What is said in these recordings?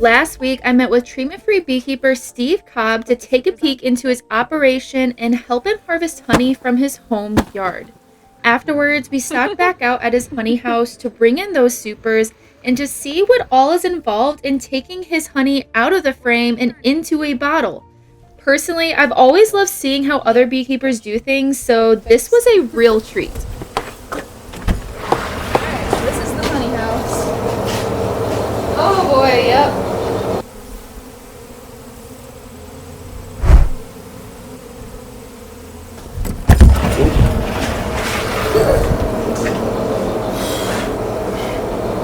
Last week, I met with treatment-free beekeeper Steve Cobb to take a peek into his operation and help him harvest honey from his home yard. Afterwards, we stopped back out at his honey house to bring in those supers and to see what all is involved in taking his honey out of the frame and into a bottle. Personally, I've always loved seeing how other beekeepers do things, so this was a real treat. Alright, so this is the honey house. Oh boy, yep.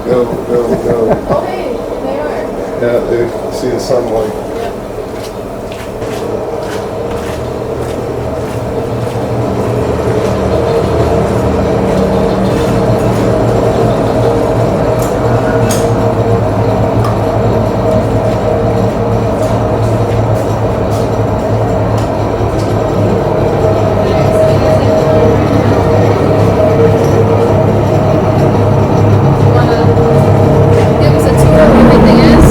Go. Oh hey, they are. Yeah, they see the sunlight. Yep. Give us a tour of everything is.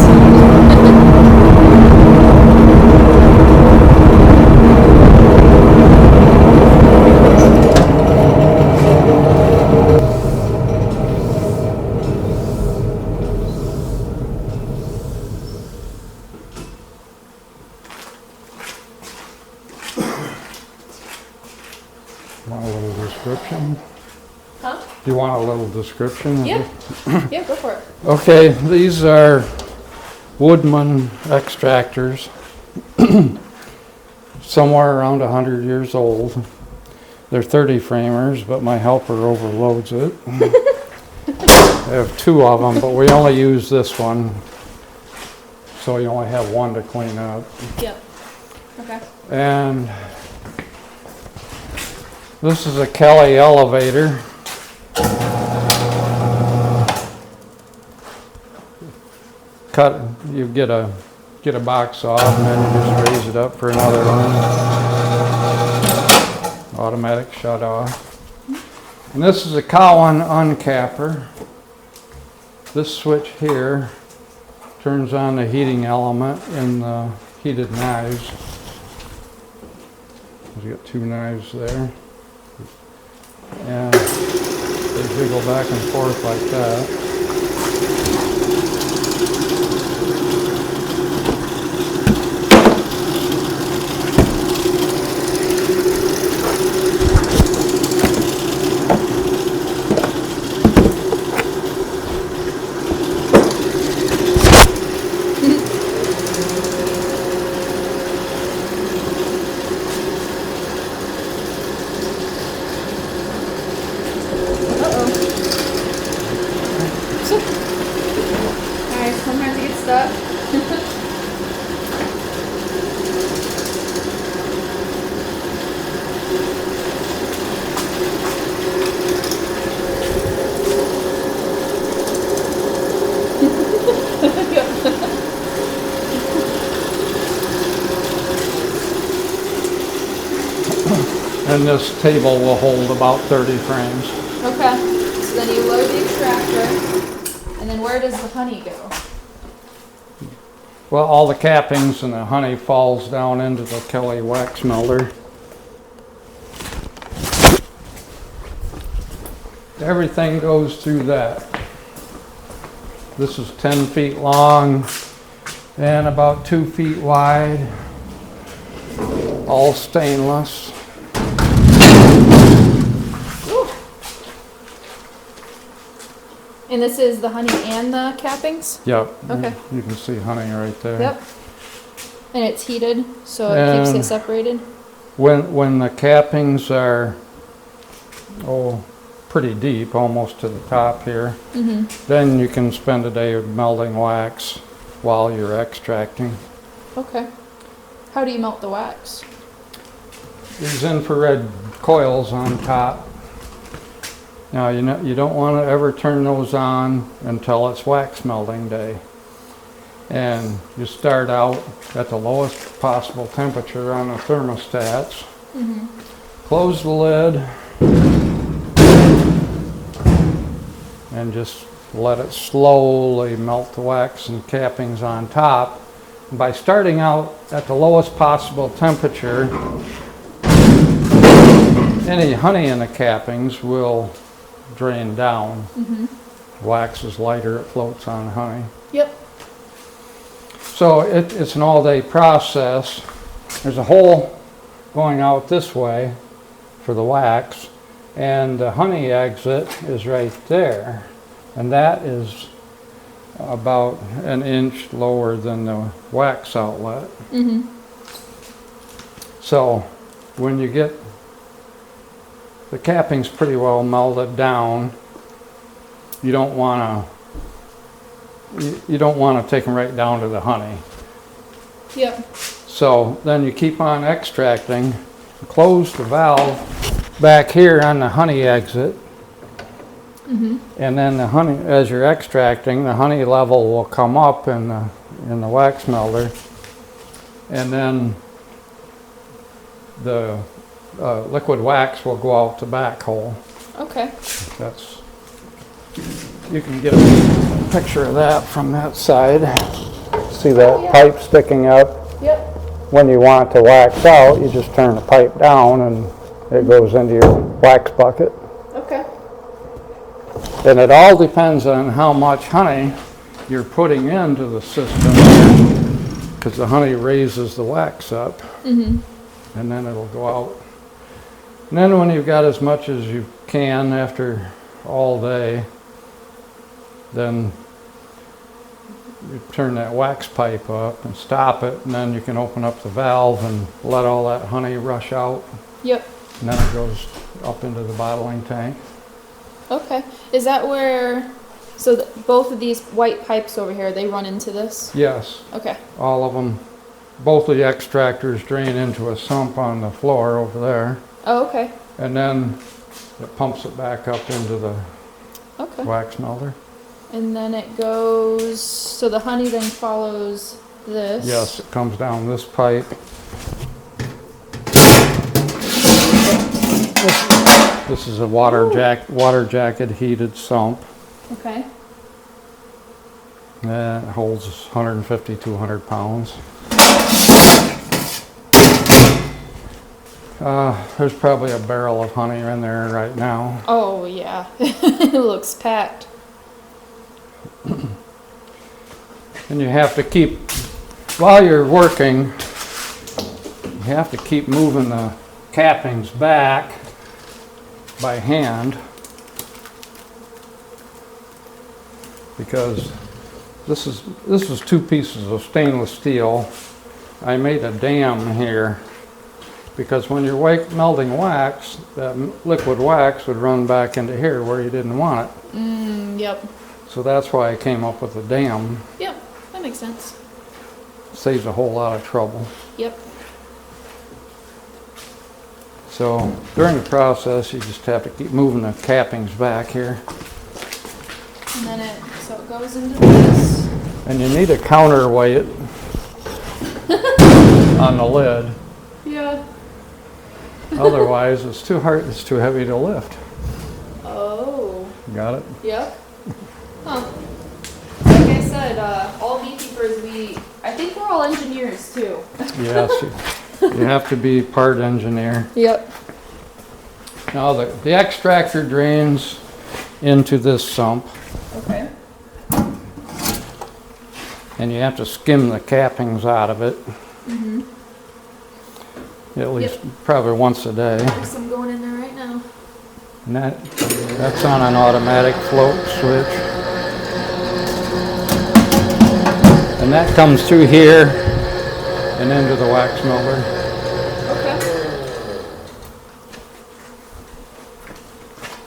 Want a little description? Huh? Do you want a little description? of Yeah. it? Yeah, go for it. Okay, these are Woodman extractors, somewhere around 100 years old. They're 30 framers, but my helper overloads it. I have two of them, but we only use this one, so you only have one to clean up. Yep. Okay. And this is a Kelly elevator. You get a box off and then you just raise it up for another one. Automatic shut off. And this is a Cowan uncapper. This switch here turns on the heating element in the heated knives. You got two knives there. And they jiggle back and forth like that. Alright, sometimes you get stuck. And this table will hold about 30 frames. Okay. So then you load the extractor, and then where does the honey go? Well, all the cappings and the honey falls down into the Kelly wax melter. Everything goes through that. This is 10 feet long and about 2 feet wide, all stainless. And this is the honey and the cappings? Yep. Okay. You can see honey right there. Yep. And it's heated, so it keeps And it separated? When the cappings are, pretty deep, almost to the top here, then you can spend a day melting wax while you're extracting. Okay. How do you melt the wax? These infrared coils on top. Now you don't want to ever turn those on until it's wax melting day. And you start out at the lowest possible temperature on the thermostats. Close the lid and just let it slowly melt the wax and cappings on top. And by starting out at the lowest possible temperature, any honey in the cappings will drain down. Wax is lighter, it floats on honey. Yep. So it's an all-day process. There's a hole going out this way for the wax, and the honey exit is right there. And that is about an inch lower than the wax outlet. So when you get the cappings pretty well melted down, you don't want to take them right down to the honey. Yep. So then you keep on extracting, close the valve back here on the honey exit, and then the honey, as you're extracting, the honey level will come up in the wax melter, and then the liquid wax will go out the back hole. Okay. That's, you can get a picture of that from that side. See that pipe sticking up? Yep. When you want the wax out, you just turn the pipe down and it goes into your wax bucket. Okay. And it all depends on how much honey you're putting into the system, because the honey raises the wax up, and then it'll go out. And then when you've got as much as you can after all day, then you turn that wax pipe up and stop it, and then you can open up the valve and let all that honey rush out, Yep. and then it goes up into the bottling tank. Okay. Is that where, so both of these white pipes over here, they run into this? Yes, Okay. all of them. Both of the extractors drain into a sump on the floor over there, Oh, okay. and then it pumps it back up into the Okay. wax melter. And then it goes, so the honey then follows this? Yes, it comes down this pipe. This is a water jacket heated sump. Okay. It holds 150, 200 pounds. There's probably a barrel of honey in there right now. Oh, yeah. It looks packed. And you have to keep, while you're working, you have to keep moving the cappings back by hand, because this is two pieces of stainless steel. I made a dam here because when you're melting wax, that liquid wax would run back into here where you didn't want it. Yep. So that's why I came up with a dam. Yep. That makes sense. Saves a whole lot of trouble. Yep. So during the process, you just have to keep moving the cappings back here. And then so it goes into this. And you need a counterweight on the lid. Yeah. Otherwise, it's too hard, it's too heavy to lift. Oh. Got it? Yep. Huh. Like I said, all beekeepers, I think we're all engineers too. Yes, you have to be part engineer. Yep. Now the extractor drains into this sump, Okay. and you have to skim the cappings out of it. At least probably once a day. I'm going in there right now. And that's on an automatic float switch. And that comes through here and into the wax melter. Okay.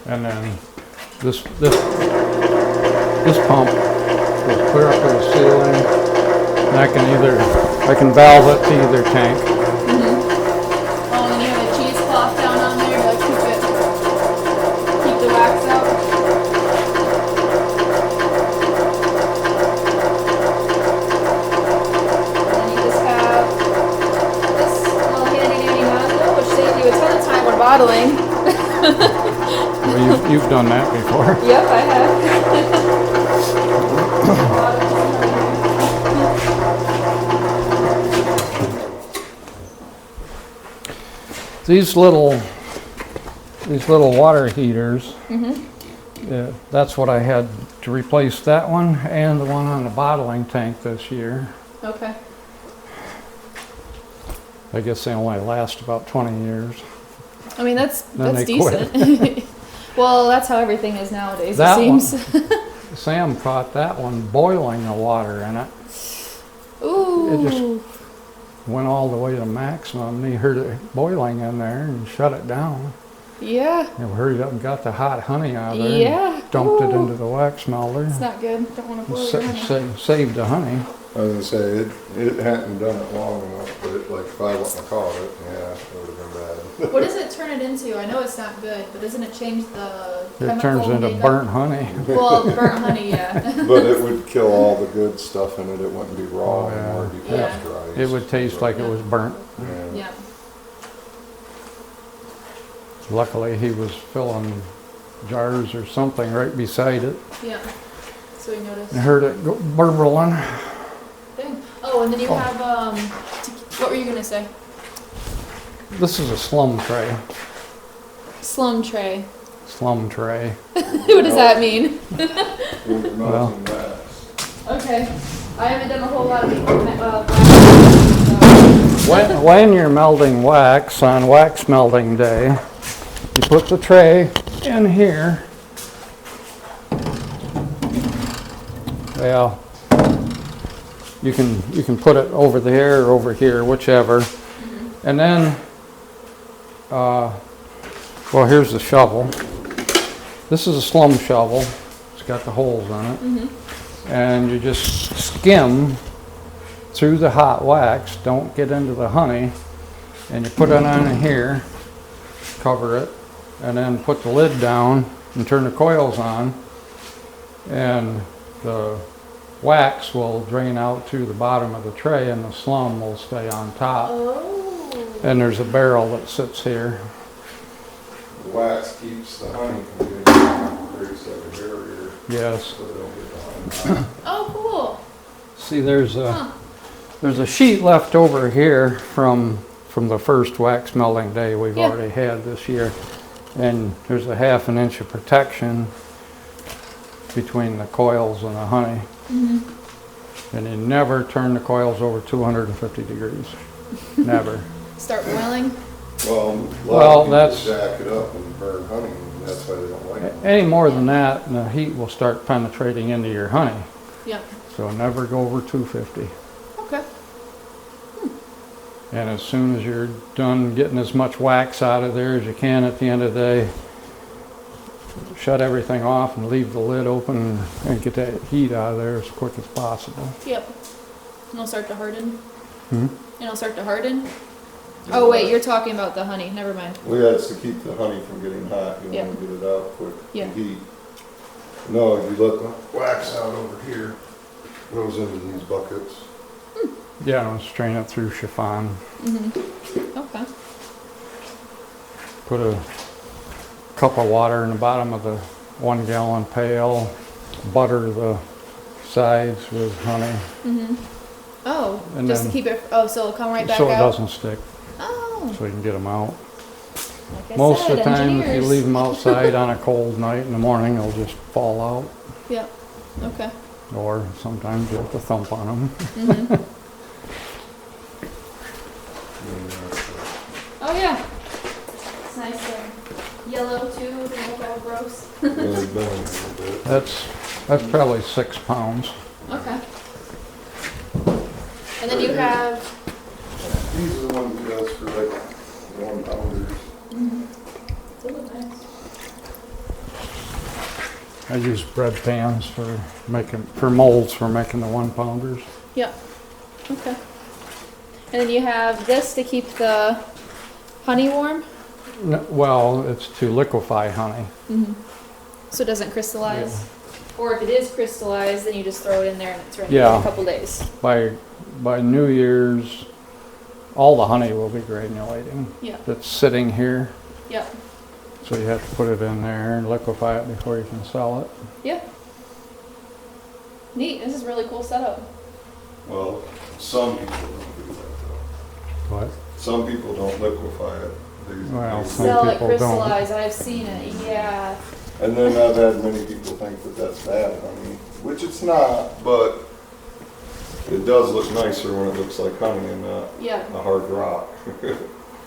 And then this pump goes clear up to the ceiling. And I can valve it to either tank. Oh, and you have a cheesecloth down on there to keep the wax out. And then you just have this little handy dandy nozzle, which saves you a ton of time when bottling. Well, you've done that before. Yep, I have. These little water heaters, that's what I had to replace, that one and the one on the bottling tank this year. Okay. I guess they only last about 20 years. I mean, that's they decent. Well, that's how everything is nowadays, That it seems. Sam caught that one boiling the water in it. Ooh. It just went all the way to maximum, and he heard it boiling in there and shut it down. Yeah. And hurried up and got the hot honey out of there. Yeah. And dumped it Ooh. into the wax melter. It's not good. Don't want to boil your honey. Saved the honey. I was gonna say, it hadn't done it long enough, but like if I wouldn't have caught it, yeah, it would have been bad. What does it turn it into? I know it's not good, but doesn't it change the It turns into makeup? burnt honey. Well, burnt honey, yeah. But it would kill all the good stuff in it. It wouldn't be raw Oh, yeah. anymore. It'd be Yeah. pasteurized. It would taste like it was burnt. Yeah. Yeah. Luckily, he was filling jars or something right beside it. Yeah. So we noticed. I heard it go burbling. Dang. Oh, and then you have, what were you going to say? This is a slum tray. Slum tray. Slum tray. What does that mean? We're melting wax. Okay. I haven't done a whole lot of When you're melting wax on wax melting day, you put the tray in here. Well, you can put it over there or over here, whichever. And then, well, here's the shovel. This is a slum shovel. It's got the holes in it. And you just skim through the hot wax. Don't get into the honey. And you put it on in here, cover it, and then put the lid down and turn the coils on. And the wax will drain out to the bottom of the tray and the slum will stay on top. Oh. And there's a barrel that sits here. The wax keeps the honey from getting out, creates like a barrier Yes. so they don't get the honey out. Oh, cool. See, there's a sheet left over here from the first wax melting day we've Yeah. already had this year. And there's a 1/2 inch of protection between the coils and the honey. And you never turn the coils over 250 degrees. Never. Start boiling. Well, Well, people that's- jack it up and burn honey, and that's why they don't like it. Any more than that, and the heat will start penetrating into your honey. Yep. So never go over 250. Okay. And as soon as you're done getting as much wax out of there as you can at the end of the day, shut everything off and leave the lid open and get that heat out of there as quick as possible. Yep. And it'll start to harden. Hmm? And it'll start to harden. Oh wait, you're talking about the honey. Never mind. Well, yeah, it's to keep the honey from getting hot. You Yeah. want to get it out quick. Yeah. The heat. No, if you let the wax out over here, goes into these buckets. Yeah, and strain it through chiffon. Okay. Put a cup of water in the bottom of the 1 gallon pail. Butter the sides with honey Oh, And just to then- keep it. Oh, so it'll come right back so it out. doesn't stick, Oh, so you can get them out. like I Most said, of the time, if you engineers. leave them outside on a cold night in the morning, they'll just fall out. Yep. Okay. Or sometimes you have to thump on them. Oh yeah. It's nice yellow too. Doesn't look all gross. And it's been a little bit. That's probably 6 pounds. Okay. And then you have. These are the ones he does for like 1 pounders. They look nice. I use bread pans for molds for making the 1 pounders. Yep. Okay. And then you have this to keep the honey warm, Well, it's to liquefy honey. so it doesn't crystallize. Or if it is crystallized, then you just throw it in there and it's ready Yeah. in a couple days. By New Year's, all the honey will be granulating. Yeah. That's sitting here, Yep. so you have to put it in there and liquefy it before you can sell it. Yep. Neat. This is a really cool setup. Well, some people don't do that though. What? Some people don't liquefy it. Well, some Sell it people don't. crystallized. I've seen it. Yeah. And then I've had many people think that that's bad honey, which it's not, but it does look nicer when it looks like honey and not Yeah. a hard rock.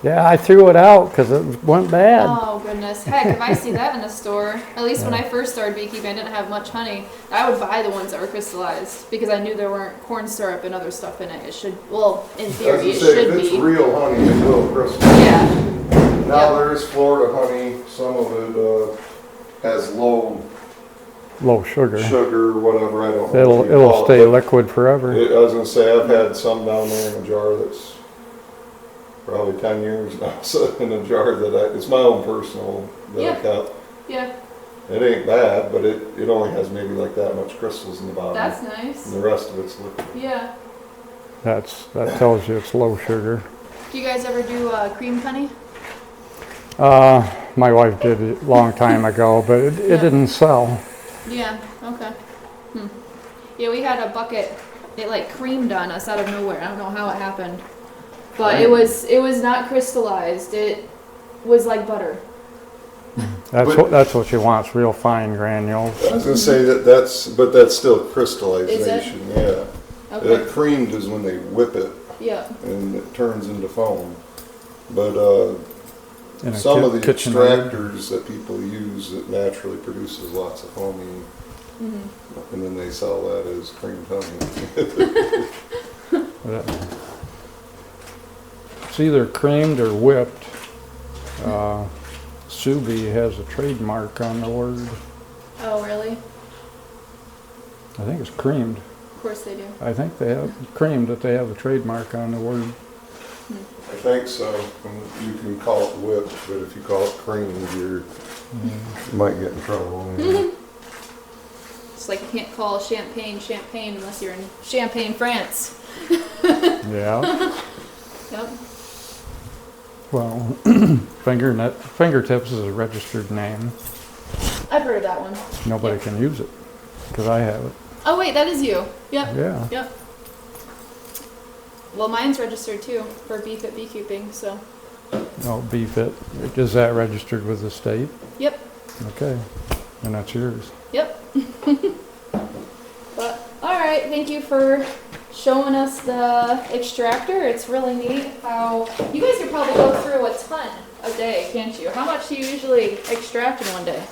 Yeah, I threw it out because it went bad. Oh goodness. Heck, if I see that in a store, at least when I first started beekeeping, I didn't have much honey. I would buy the ones that were crystallized because I knew there weren't corn syrup and other stuff in it. It should, well, in theory, it should if it's be. real honey, it will crystallize. Yeah. Now there's Florida honey. Some of it has low Low sugar. sugar, whatever. I don't know. It'll stay liquid forever. I was gonna say I've had some down there in a jar that's probably 10 years now. So in a jar that it's my own personal that I kept. Yeah. It ain't bad, but it only has maybe like that much crystals in the bottom. That's nice. And the rest of it's liquid. Yeah. That tells you it's low sugar. Do you guys ever do cream honey? My wife did it a long time ago, but it didn't sell. Yeah. Okay. Yeah, we had a bucket. It like creamed on us out of nowhere. I don't know how it happened, but it was not crystallized. It was like butter. That's what she wants, real fine granules. I was gonna say that's still crystallization. Is it? Yeah. Okay. Creamed is when they whip it Yeah. and it turns into foam. But In a some of the kitchen extractors that people use, it naturally produces lots of foaming, Mm-hmm. and then they sell that as creamed honey. It's either creamed or whipped. Subi has a trademark on the word. Oh, really? I think it's creamed. Of course they do. I think they have creamed that they have a trademark on the word. I think so. And you can call it whipped, but if you call it creamed, you might get in trouble. It's like you can't call champagne unless you're in Champagne, France. Yeah. Yep. Well, fingertips is a registered name. I've heard of that one. Nobody can use it because I have it. Oh wait, that is you. Yep. Yeah. Yep. Well, mine's registered too for BeFit Beekeeping, so. Oh, BeFit. Is that registered with the state? Yep. Okay. And that's yours. Yep. But all right, thank you for showing us the extractor. It's really neat how you guys could probably go through a ton a day, can't you? How much do you usually extract in one day?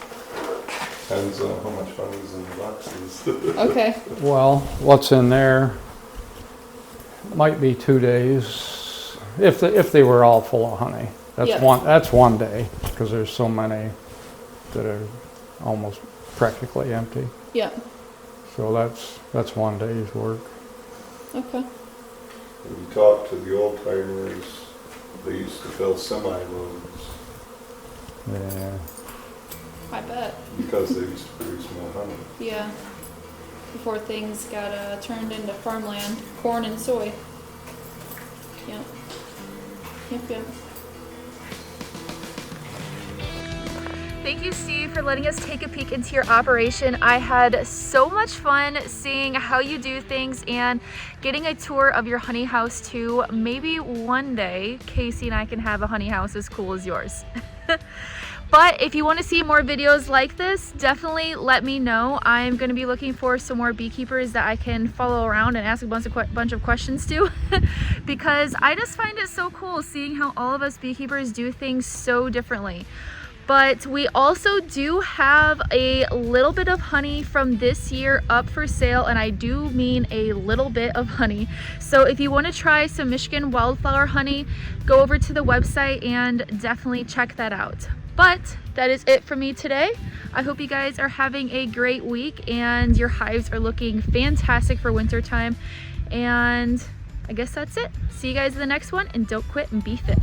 Depends on how much honey's in the boxes. Okay. Well, what's in there might be 2 days if they were all full of honey. That's one day because there's so many that are almost practically empty. Yeah. So that's 1 day's work. Okay. If you talk to the old timers, they used to fill semi-loads Yeah. I bet. because they used to produce more honey. Yeah. Before things got turned into farmland, corn and soy. Yep. Yep. Thank you, Steve, for letting us take a peek into your operation. I had so much fun seeing how you do things and getting a tour of your honey house too. Maybe one day Casey and I can have a honey house as cool as yours. But if you want to see more videos like this, definitely let me know. I'm going to be looking for some more beekeepers that I can follow around and ask a bunch of questions to because I just find it so cool seeing how all of us beekeepers do things so differently. But we also do have a little bit of honey from this year up for sale, and I do mean a little bit of honey. So if you want to try some Michigan wildflower honey, go over to the website and definitely check that out. But that is it for me today. I hope you guys are having a great week and your hives are looking fantastic for winter time. And I guess that's it. See you guys in the next one, and don't quit and be fit.